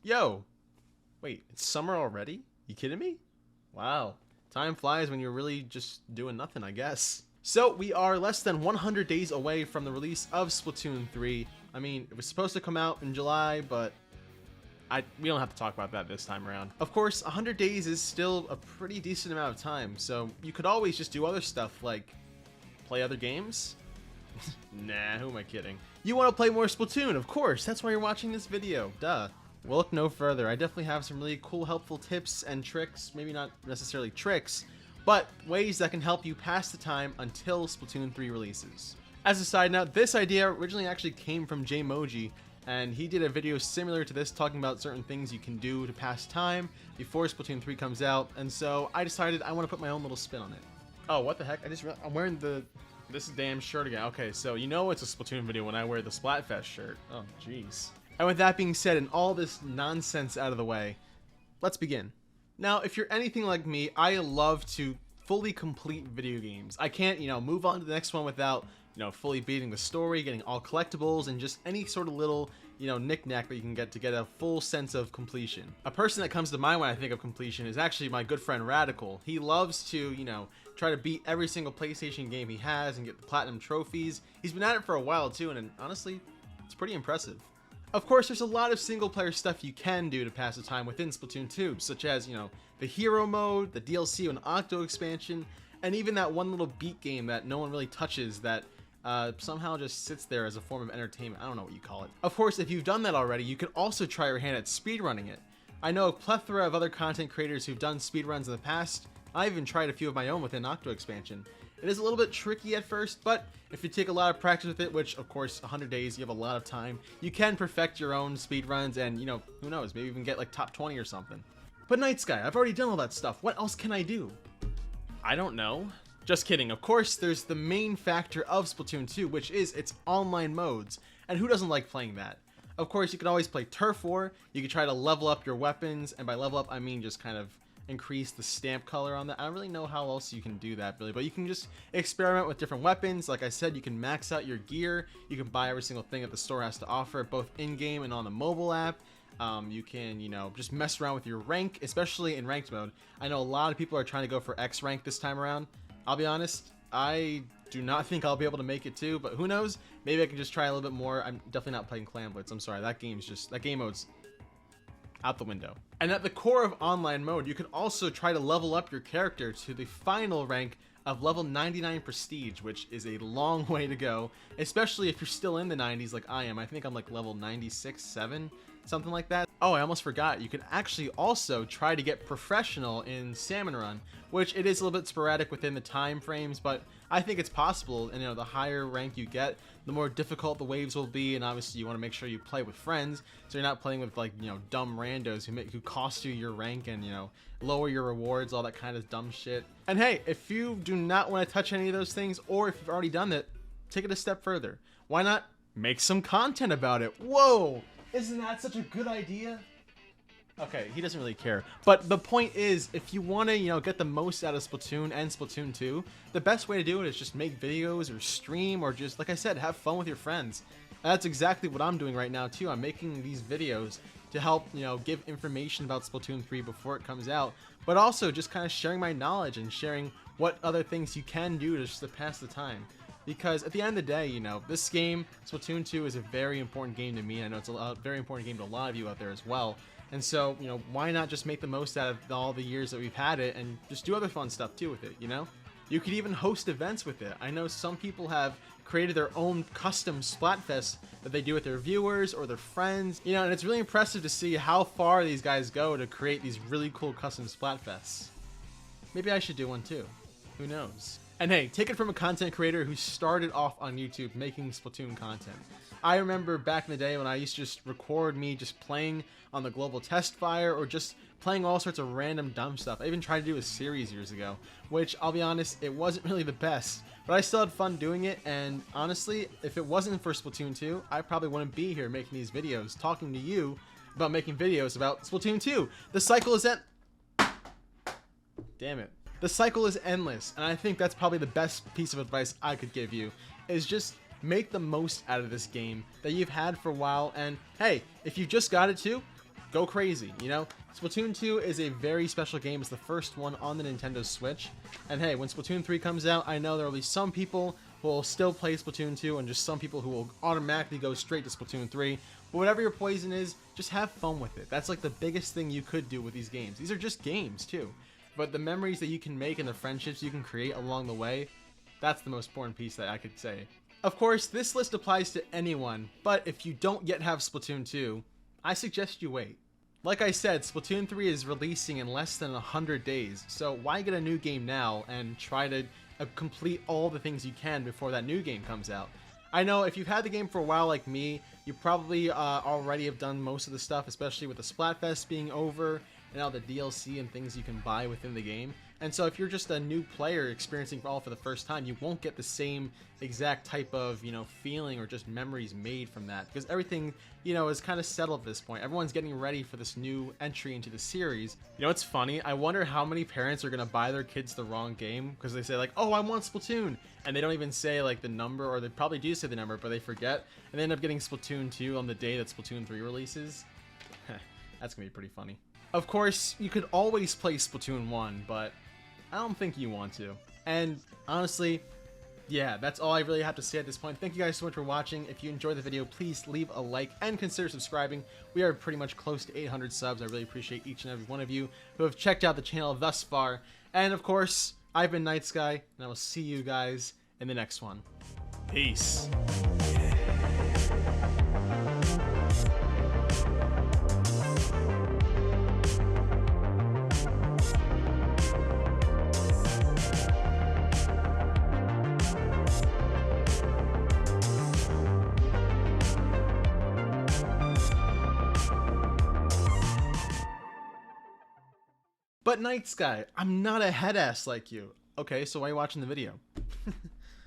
Yo, wait, it's summer already? You kidding me? Wow, time flies when you're really just doing nothing, I guess. So we are less than 100 days away from the release of Splatoon 3. I mean, it was supposed to come out in July, but we don't have to talk about that this time around. Of course, 100 days is still a pretty decent amount of time, so you could always just do other stuff like play other games. Nah, who am I kidding? You want to play more Splatoon, of course, that's why you're watching this video, duh. We'll look no further. I definitely have some really cool, helpful tips and tricks, maybe not necessarily tricks, but ways that can help you pass the time until Splatoon 3 releases. As a side note, this idea originally actually came from Jmoji, and he did a video similar to this talking about certain things you can do to pass time before Splatoon 3 comes out, and so I decided I want to put my own little spin on it. Oh, what the heck? I'm wearing this damn shirt again. Okay, so you know it's a Splatoon video when I wear the Splatfest shirt. Oh, jeez. And with that being said and all this nonsense out of the way, let's begin. Now, if you're anything like me, I love to fully complete video games. I can't, move on to the next one without, fully beating the story, getting all collectibles, and just any sort of little, knick-knack that you can get to get a full sense of completion. A person that comes to mind when I think of completion is actually my good friend Radical. He loves to, try to beat every single PlayStation game he has and get the platinum trophies. He's been at it for a while too, and honestly, it's pretty impressive. Of course, there's a lot of single-player stuff you can do to pass the time within Splatoon 2, such as, the hero mode, the DLC and Octo expansion, and even that one little beat game that no one really touches that somehow just sits there as a form of entertainment. I don't know what you call it. Of course, if you've done that already, you can also try your hand at speedrunning it. I know a plethora of other content creators who've done speedruns in the past. I even tried a few of my own within Octo expansion. It is a little bit tricky at first, but if you take a lot of practice with it, which of course 100 days, you have a lot of time, you can perfect your own speedruns and, who knows, maybe even get like top 20 or something. But KnightSky, I've already done all that stuff. What else can I do? I don't know. Just kidding. Of course, there's the main factor of Splatoon 2, which is its online modes. And who doesn't like playing that? Of course, you can always play Turf War. You can try to level up your weapons. And by level up, I mean just kind of increase the stamp color on that. I don't really know how else you can do that really, but you can just experiment with different weapons. Like I said, you can max out your gear. You can buy every single thing that the store has to offer, both in-game and on the mobile app. You can, just mess around with your rank, especially in ranked mode. I know a lot of people are trying to go for X rank this time around. I'll be honest, I do not think I'll be able to make it too, but who knows? Maybe I can just try a little bit more. I'm definitely not playing Clan Blitz. I'm sorry, that game mode's out the window. And at the core of online mode, you can also try to level up your character to the final rank of level 99 prestige, which is a long way to go, especially if you're still in the 90s like I am. I think I'm like level 96, 7, something like that. Oh, I almost forgot. You can actually also try to get professional in Salmon Run, which it is a little bit sporadic within the time frames, but I think it's possible. And the higher rank you get, the more difficult the waves will be, and obviously you want to make sure you play with friends, so you're not playing with like dumb randos who cost you your rank and lower your rewards, all that kind of dumb shit. And hey, if you do not want to touch any of those things, or if you've already done it, take it a step further. Why not make some content about it? Whoa! Isn't that such a good idea? Okay, he doesn't really care. But the point is, if you want to, get the most out of Splatoon and Splatoon 2, the best way to do it is just make videos or stream or just, like I said, have fun with your friends. And that's exactly what I'm doing right now too. I'm making these videos to help, give information about Splatoon 3 before it comes out, but also just kind of sharing my knowledge and sharing what other things you can do to just pass the time. Because at the end of the day, this game, Splatoon 2, is a very important game to me. I know it's a very important game to a lot of you out there as well. And so, why not just make the most out of all the years that we've had it and just do other fun stuff too with it, You could even host events with it. I know some people have created their own custom Splatfest that they do with their viewers or their friends, and it's really impressive to see how far these guys go to create these really cool custom Splatfests. Maybe I should do one too. Who knows? And hey, take it from a content creator who started off on YouTube making Splatoon content. I remember back in the day when I used to just record me just playing on the global test fire or just playing all sorts of random dumb stuff. I even tried to do a series years ago, which I'll be honest, it wasn't really the best, but I still had fun doing it. And honestly, if it wasn't for Splatoon 2, I probably wouldn't be here making these videos, talking to you about making videos about Splatoon 2. The cycle is damn it. The cycle is endless, and I think that's probably the best piece of advice I could give you, is just make the most out of this game that you've had for a while. And hey, if you just got it too, go crazy, you know? Splatoon 2 is a very special game. It's the first one on the Nintendo Switch. And hey, when Splatoon 3 comes out, I know there will be some people who will still play Splatoon 2 and just some people who will automatically go straight to Splatoon 3. But whatever your poison is, just have fun with it. That's like the biggest thing you could do with these games. These are just games too. But the memories that you can make and the friendships you can create along the way, that's the most important piece that I could say. Of course, this list applies to anyone, but if you don't yet have Splatoon 2, I suggest you wait. Like I said, Splatoon 3 is releasing in less than 100 days, so why get a new game now and try to complete all the things you can before that new game comes out? I know if you've had the game for a while like me, you probably already have done most of the stuff, especially with the Splatfest being over and all the DLC and things you can buy within the game. And so if you're just a new player experiencing all for the first time, you won't get the same exact type of, feeling or just memories made from that, because everything, is kind of settled at this point. Everyone's getting ready for this new entry into the series. You know what's funny? I wonder how many parents are going to buy their kids the wrong game because they say like, oh, I want Splatoon, and they don't even say like the number, or they probably do say the number, but they forget, and they end up getting Splatoon 2 on the day that Splatoon 3 releases. That's going to be pretty funny. Of course, you could always play Splatoon 1, but I don't think you want to. And honestly, yeah, that's all I really have to say at this point. Thank you guys so much for watching. If you enjoyed the video, please leave a like and consider subscribing. We are pretty much close to 800 subs. I really appreciate each and every one of you who have checked out the channel thus far. And of course, I've been KnightSky, and I will see you guys in the next one. Peace. But KnightSky, I'm not a head ass like you. Okay, so why are you watching the video?